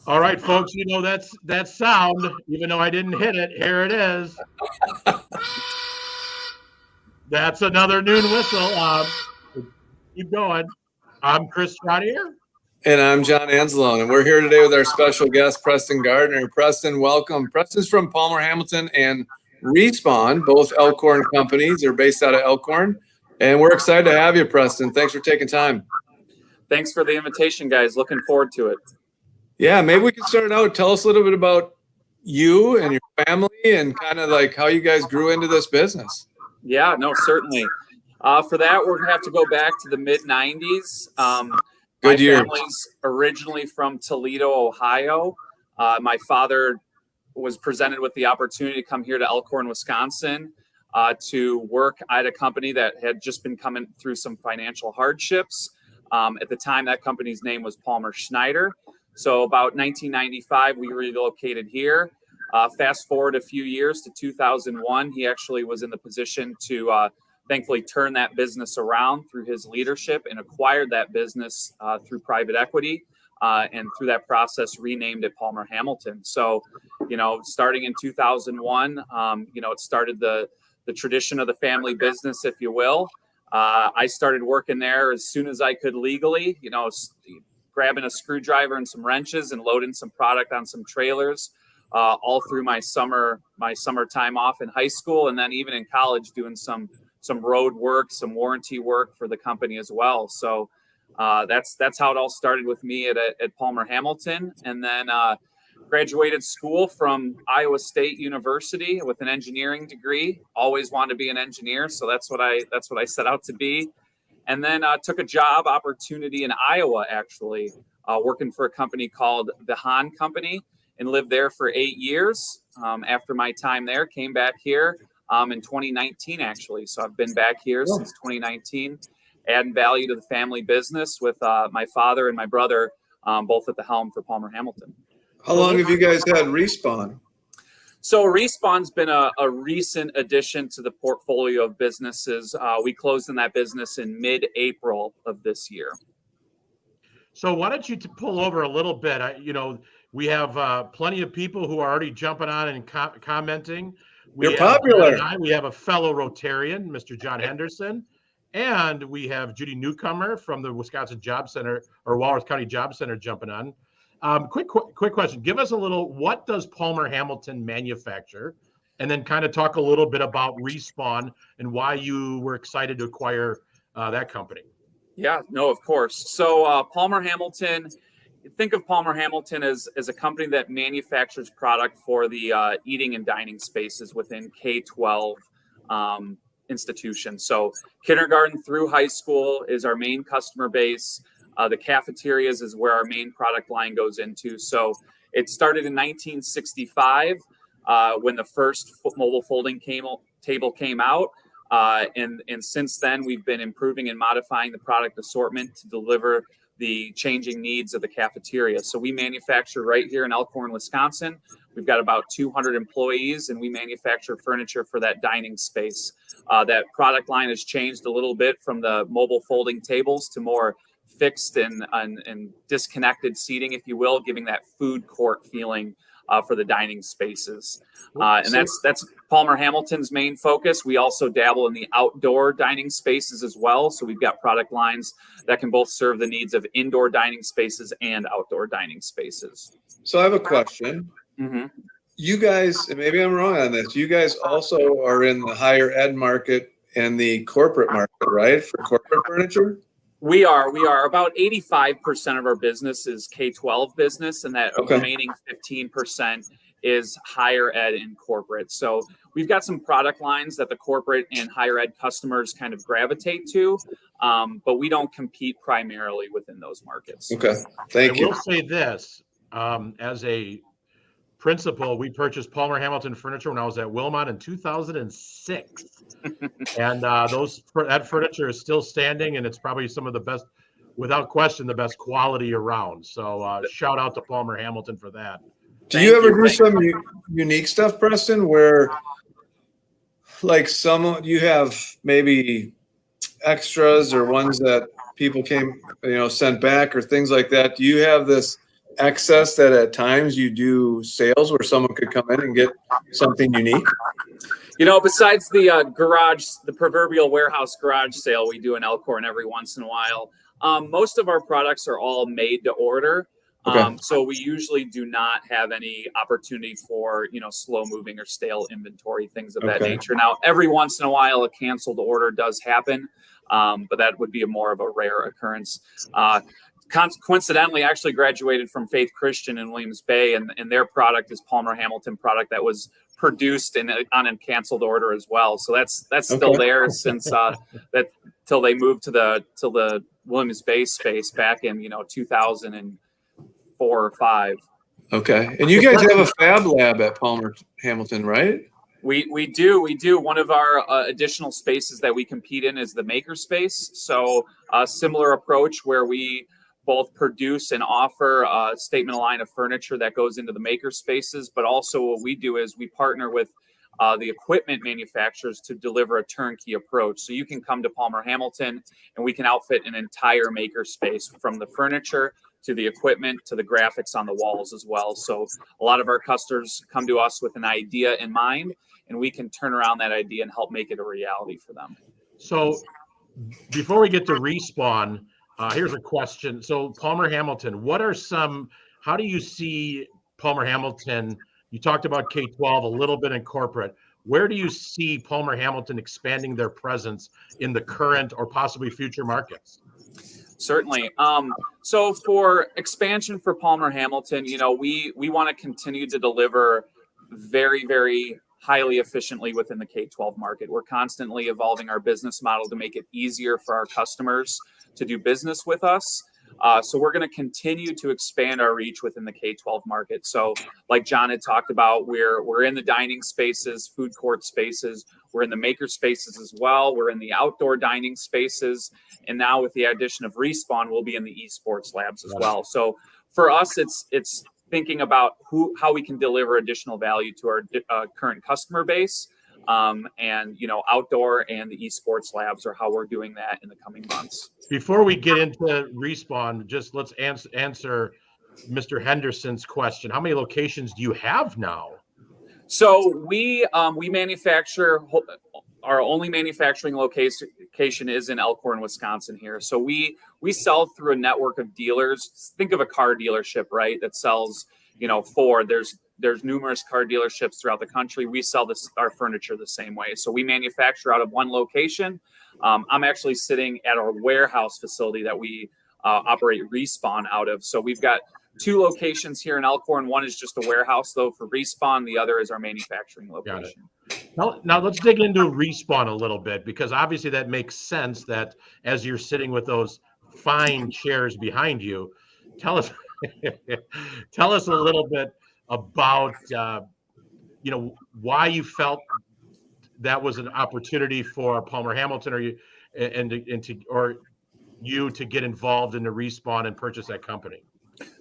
All right, folks, you know that sound, even though I didn't hit it, here it is. That's another noon whistle. Keep going. I'm Chris Trottier. And I'm John Anzalone, and we're here today with our special guest, Preston Gardner. Preston, welcome. Preston's from Palmer Hamilton and Respawn, both Elkhorn companies. They're based out of Elkhorn, and we're excited to have you, Preston. Thanks for taking time. Thanks for the invitation, guys. Looking forward to it. Yeah, maybe we can start out. Tell us a little bit about you and your family and kind of like how you guys grew into this business. Yeah, no, certainly. For that, we're going to have to go back to the mid-'90s. Good year. My family's originally from Toledo, Ohio. My father was presented with the opportunity to come here to Elkhorn, Wisconsin, to work at a company that had just been coming through some financial hardships. At the time, that company's name was Palmer Schneider. So about 1995, we relocated here. Fast forward a few years to 2001, he actually was in the position to thankfully turn that business around through his leadership and acquired that business through private equity. And through that process, renamed it Palmer Hamilton. So, starting in 2001, it started the tradition of the family business, if you will. I started working there as soon as I could legally, grabbing a screwdriver and some wrenches and loading some product on some trailers, all through my summer time off in high school, and then even in college doing some road work, some warranty work for the company as well. So that's how it all started with me at Palmer Hamilton, and then graduated school from Iowa State University with an engineering degree. Always wanted to be an engineer, so that's what I set out to be. And then took a job opportunity in Iowa, actually, working for a company called the Hahn Company, and lived there for 8 years. After my time there, came back here in 2019, actually. So I've been back here since 2019, adding value to the family business with my father and my brother, both at the helm for Palmer Hamilton. How long have you guys had Respawn? So Respawn's been a recent addition to the portfolio of businesses. We closed in that business in mid-April of this year. So why don't you pull over a little bit? We have plenty of people who are already jumping on and commenting. You're popular. We have a fellow Rotarian, Mr. John Henderson, and we have Judy Newcomer from the Wisconsin Job Center or Walworth County Job Center jumping on. Quick question. Give us a little, what does Palmer Hamilton manufacture? And then kind of talk a little bit about Respawn and why you were excited to acquire that company. Yeah, no, of course. So Palmer Hamilton, think of Palmer Hamilton as a company that manufactures product for the eating and dining spaces within K-12 institutions. So kindergarten through high school is our main customer base. The cafeterias is where our main product line goes into. So it started in 1965 when the first mobile folding table came out. And since then, we've been improving and modifying the product assortment to deliver the changing needs of the cafeteria. So we manufacture right here in Elkhorn, Wisconsin. We've got about 200 employees, and we manufacture furniture for that dining space. That product line has changed a little bit from the mobile folding tables to more fixed and disconnected seating, if you will, giving that food court feeling for the dining spaces. And that's Palmer Hamilton's main focus. We also dabble in the outdoor dining spaces as well. So we've got product lines that can both serve the needs of indoor dining spaces and outdoor dining spaces. So I have a question. Mm-hmm. You guys, and maybe I'm wrong on this, you guys also are in the higher ed market and the corporate market, right? For corporate furniture? We are about 85% of our business is K-12 business, and that remaining 15% is higher ed and corporate. So we've got some product lines that the corporate and higher ed customers kind of gravitate to, but we don't compete primarily within those markets. Okay, thank you. I will say this, as a principal, we purchased Palmer Hamilton furniture when I was at Wilmot in 2006. And that furniture is still standing, and it's probably some of the best, without question, the best quality around. So shout out to Palmer Hamilton for that. Do you ever do some unique stuff, Preston, where like you have maybe extras or ones that people sent back or things like that? Do you have this excess that at times you do sales where someone could come in and get something unique? Besides the garage, the proverbial warehouse garage sale we do in Elkhorn every once in a while, most of our products are all made to order. Okay. So we usually do not have any opportunity for, slow moving or stale inventory, things of that nature. Now, every once in a while, a canceled order does happen, but that would be more of a rare occurrence. Coincidentally, I actually graduated from Faith Christian in Williams Bay, and their product is Palmer Hamilton product that was produced on a canceled order as well. So that's still there since that till they moved to the Williams Bay space back in 2004 or 5. Okay, and you guys have a fab lab at Palmer Hamilton, right? We do. One of our additional spaces that we compete in is the maker space. So a similar approach where we both produce and offer a statement line of furniture that goes into the maker spaces, but also what we do is we partner with the equipment manufacturers to deliver a turnkey approach. So you can come to Palmer Hamilton and we can outfit an entire maker space from the furniture to the equipment to the graphics on the walls as well. So a lot of our customers come to us with an idea in mind, and we can turn around that idea and help make it a reality for them. So before we get to Respawn, here's a question. So Palmer Hamilton, how do you see Palmer Hamilton? You talked about K-12 a little bit in corporate. Where do you see Palmer Hamilton expanding their presence in the current or possibly future markets? Certainly. So for expansion for Palmer Hamilton, we want to continue to deliver very, very highly efficiently within the K-12 market. We're constantly evolving our business model to make it easier for our customers to do business with us. So we're going to continue to expand our reach within the K-12 market. So like John had talked about, we're in the dining spaces, food court spaces. We're in the maker spaces as well. We're in the outdoor dining spaces. And now with the addition of Respawn, we'll be in the esports labs as well. So for us, it's thinking about how we can deliver additional value to our current customer base. And outdoor and the esports labs are how we're doing that in the coming months. Before we get into Respawn, just let's answer Mr. Henderson's question. How many locations do you have now? So we manufacture. Our only manufacturing location is in Elkhorn, Wisconsin here. So we sell through a network of dealers. Think of a car dealership, right? That sells, Ford. There's numerous car dealerships throughout the country. We sell our furniture the same way. So we manufacture out of one location. I'm actually sitting at our warehouse facility that we operate Respawn out of. So we've got 2 locations here in Elkhorn. One is just a warehouse, though, for Respawn. The other is our manufacturing location. Now let's dig into Respawn a little bit, because obviously that makes sense that as you're sitting with those fine chairs behind you, tell us a little bit about why you felt that was an opportunity for Palmer Hamilton or you to get involved in the Respawn and purchase that company.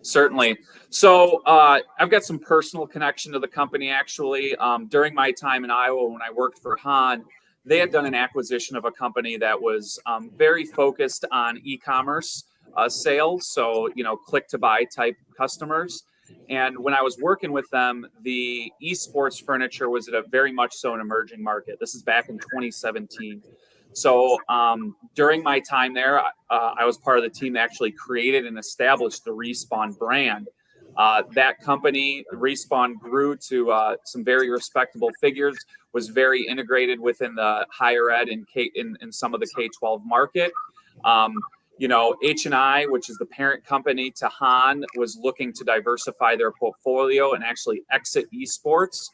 Certainly. So I've got some personal connection to the company, actually. During my time in Iowa, when I worked for Hahn, they had done an acquisition of a company that was very focused on e-commerce sales. So, click to buy type customers. And when I was working with them, the esports furniture was very much so an emerging market. This is back in 2017. So during my time there, I was part of the team that actually created and established the Respawn brand. That company, Respawn, grew to some very respectable figures, was very integrated within the higher ed and in some of the K-12 market. H&I, which is the parent company to Hahn, was looking to diversify their portfolio and actually exit esports.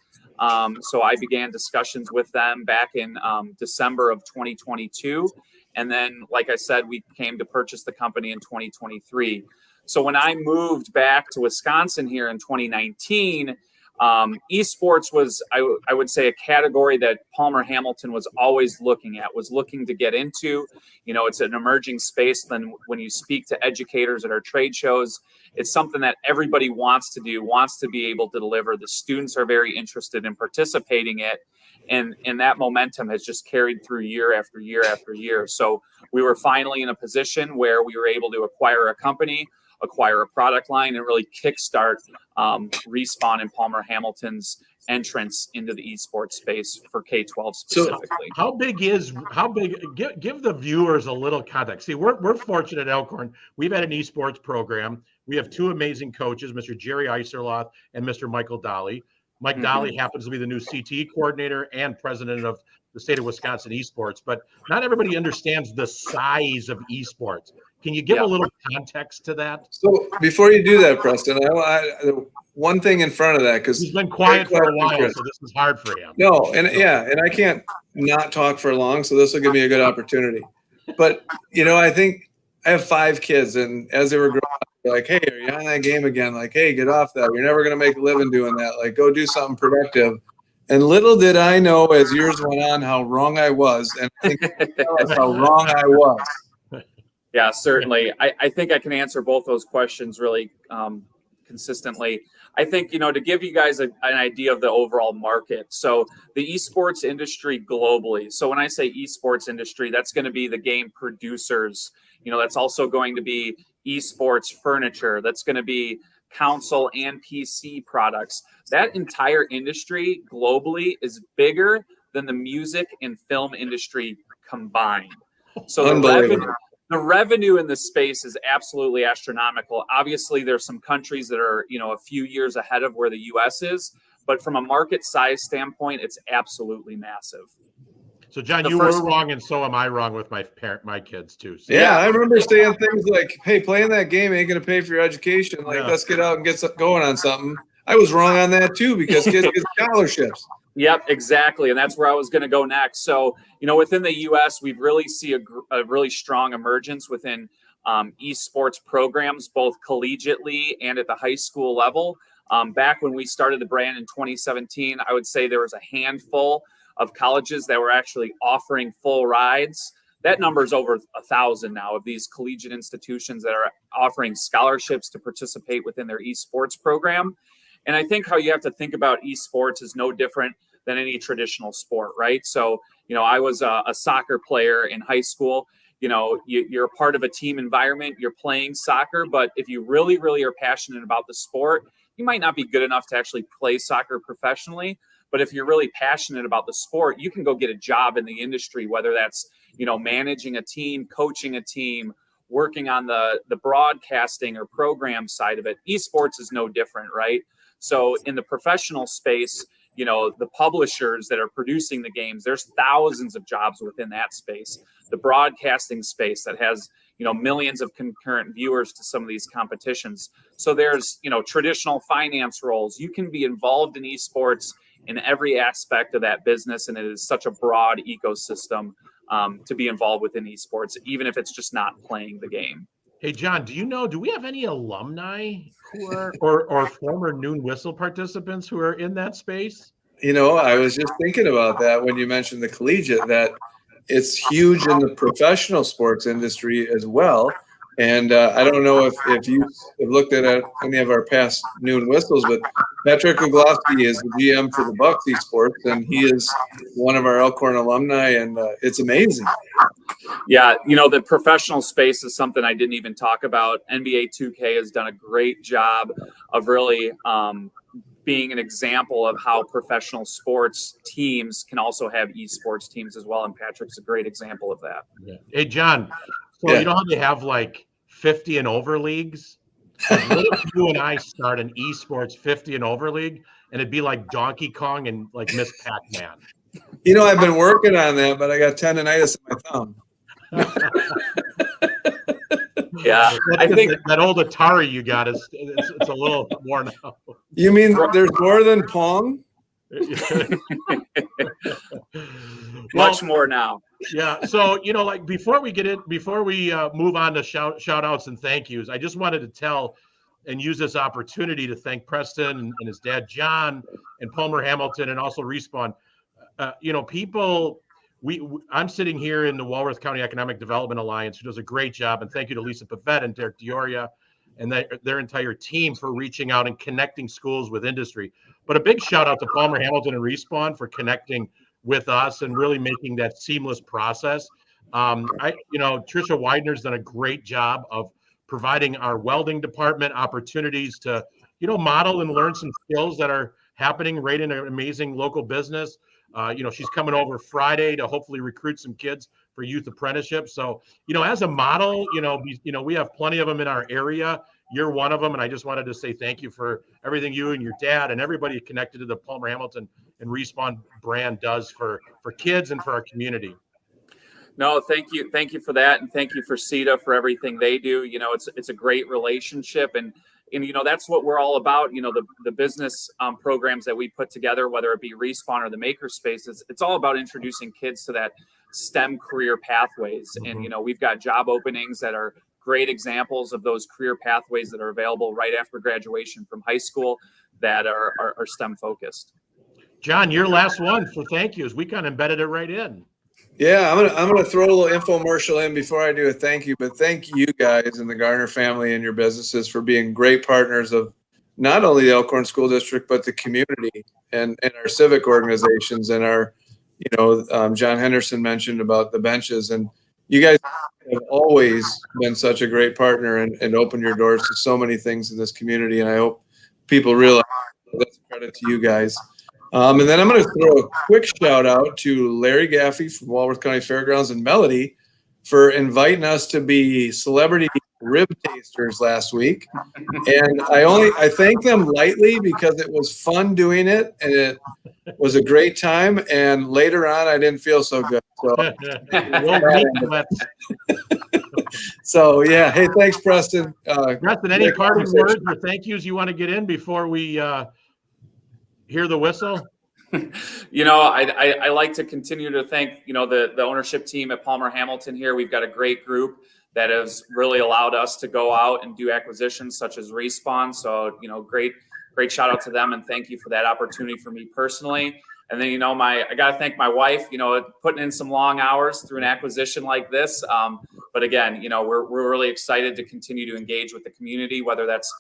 So I began discussions with them back in December of 2022. And then, like I said, we came to purchase the company in 2023. So when I moved back to Wisconsin here in 2019, esports was, I would say, a category that Palmer Hamilton was always looking to get into. It's an emerging space. Then when you speak to educators at our trade shows, it's something that everybody wants to do, wants to be able to deliver. The students are very interested in participating in it. And that momentum has just carried through year after year after year. So we were finally in a position where we were able to acquire a company. acquire a product line and really kickstart Respawn and Palmer Hamilton's entrance into the esports space for K-12 specifically. Give the viewers a little context. See, we're fortunate at Elkhorn. We've had an esports program. We have two amazing coaches, Mr. Jerry Iserloth and Mr. Michael Dolly. Mike Dolly happens to be the new CTE coordinator and president of the state of Wisconsin esports, but not everybody understands the size of esports. Can you give a little context to that? So before you do that, Preston, I one thing in front of that, because he's been quiet for a while, so this is hard for him. No, and I can't not talk for long, so this will give me a good opportunity. But I think I have 5 kids, and as they were growing up, they're like, "Hey, are you on that game again? Like, hey, get off that. You're never gonna make a living doing that. Like, go do something productive." And little did I know, as years went on, how wrong I was, and I think how wrong I was. Yeah, certainly. I think I can answer both those questions really consistently. I think, to give you guys an idea of the overall market. So the esports industry globally. So when I say esports industry, that's going to be the game producers. That's also going to be esports furniture. That's going to be console and PC products. That entire industry globally is bigger than the music and film industry combined. So the revenue in this space is absolutely astronomical. Obviously, there's some countries that are, a few years ahead of where the U.S. is, but from a market size standpoint, it's absolutely massive. So, John, you were wrong, and so am I wrong with my kids too. So. Yeah, I remember saying things like, "Hey, playing that game ain't gonna pay for your education. Like, let's get out and get going on something." I was wrong on that too, because kids get scholarships. Yep, exactly. And that's where I was going to go next. So, within the U.S., we really see a really strong emergence within esports programs, both collegiately and at the high school level. Back when we started the brand in 2017, I would say there was a handful of colleges that were actually offering full rides. That number is over 1,000 now of these collegiate institutions that are offering scholarships to participate within their esports program. And I think how you have to think about esports is no different than any traditional sport, right? So, I was a soccer player in high school. You're a part of a team environment, you're playing soccer, but if you really, really are passionate about the sport, you might not be good enough to actually play soccer professionally. But if you're really passionate about the sport, you can go get a job in the industry, whether that's, managing a team, coaching a team, working on the broadcasting or program side of it. Esports is no different, right? So in the professional space, the publishers that are producing the games, there's thousands of jobs within that space. The broadcasting space that has, millions of concurrent viewers to some of these competitions. So there's, traditional finance roles. You can be involved in esports in every aspect of that business. And it is such a broad ecosystem to be involved within esports, even if it's just not playing the game. Hey, John, do we have any alumni who are or former Noon Whistle participants who are in that space? I was just thinking about that when you mentioned the collegiate, that it's huge in the professional sports industry as well. And I don't know if you have looked at any of our past Noon Whistles, but Patrick Uglowski is the GM for the Bucks Esports, and he is one of our Elkhorn alumni, and it's amazing. Yeah, the professional space is something I didn't even talk about. NBA 2K has done a great job of really being an example of how professional sports teams can also have esports teams as well. And Patrick's a great example of that. Yeah. Hey, John, so you know how they have like 50 and over leagues? What if you and I start an esports 50 and over league, and it'd be like Donkey Kong and like Miss Pac-Man? I've been working on that, but I got tendonitis in my thumb. Yeah, I think that old Atari you got it's a little worn out. You mean there's more than Pong? Much more now. Yeah. So, before we move on to shout outs and thank yous, I just wanted to tell and use this opportunity to thank Preston and his dad, John, and Palmer Hamilton, and also Respawn. I'm sitting here in the Walworth County Economic Development Alliance, who does a great job. And thank you to Lisa Pavette and Derek Dioria and their entire team for reaching out and connecting schools with industry. But a big shout out to Palmer Hamilton and Respawn for connecting with us and really making that seamless process. Tricia Widener's done a great job of providing our welding department opportunities to, model and learn some skills that are happening right in an amazing local business. She's coming over Friday to hopefully recruit some kids for youth apprenticeship. So, as a model, we have plenty of them in our area. You're one of them. And I just wanted to say thank you for everything you and your dad and everybody connected to the Palmer Hamilton and Respawn brand does for kids and for our community. No, thank you. Thank you for that. And thank you for CETA for everything they do. It's a great relationship. And that's what we're all about. The business programs that we put together, whether it be Respawn or the Makerspace, it's all about introducing kids to that STEM career pathways. And, we've got job openings that are great examples of those career pathways that are available right after graduation from high school that are STEM focused. John, your last one for thank yous. We kind of embedded it right in. Yeah, I'm gonna throw a little infomercial in before I do a thank you. But thank you guys and the Gardner family and your businesses for being great partners of not only the Elkhorn School District but the community and our civic organizations and our, John Henderson mentioned about the benches, and you guys have always been such a great partner and opened your doors to so many things in this community. And I hope people realize that's a credit to you guys. And then I'm going to throw a quick shout out to Larry Gaffey from Walworth County Fairgrounds and Melody for inviting us to be celebrity rib tasters last week. And I thank them lightly because it was fun doing it and it was a great time. And later on, I didn't feel so good. So yeah. Hey, thanks, Preston. Preston, any parting words or thank yous you want to get in before we hear the whistle? I like to continue to thank, the ownership team at Palmer Hamilton here. We've got a great group that has really allowed us to go out and do acquisitions such as Respawn. So, great shout out to them and thank you for that opportunity for me personally. And then, I got to thank my wife, putting in some long hours through an acquisition like this. But again, we're really excited to continue to engage with the community, whether that's,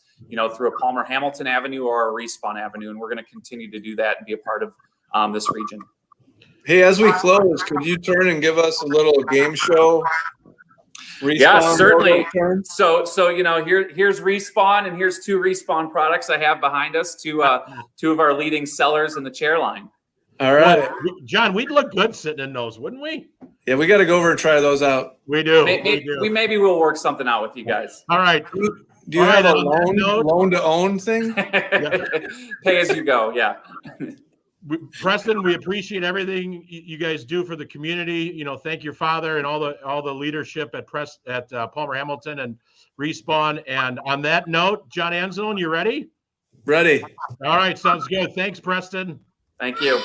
through a Palmer Hamilton Avenue or a Respawn Avenue. And we're going to continue to do that and be a part of this region. Hey, as we close, could you turn and give us a little game show? Respawn, yeah, certainly. So here's Respawn, and here's two Respawn products I have behind us, two of our leading sellers in the chair line. All right. Well, John, we'd look good sitting in those, wouldn't we? Yeah, we got to go over and try those out. We do. Maybe we'll work something out with you guys. All right. Do you have a loan to own thing? Pay as you go. Yeah. Preston, we appreciate everything you guys do for the community. Thank your father and all the leadership at Palmer Hamilton and Respawn. And on that note, John Anzalone, you ready? Ready. All right, sounds good. Thanks, Preston. Thank you.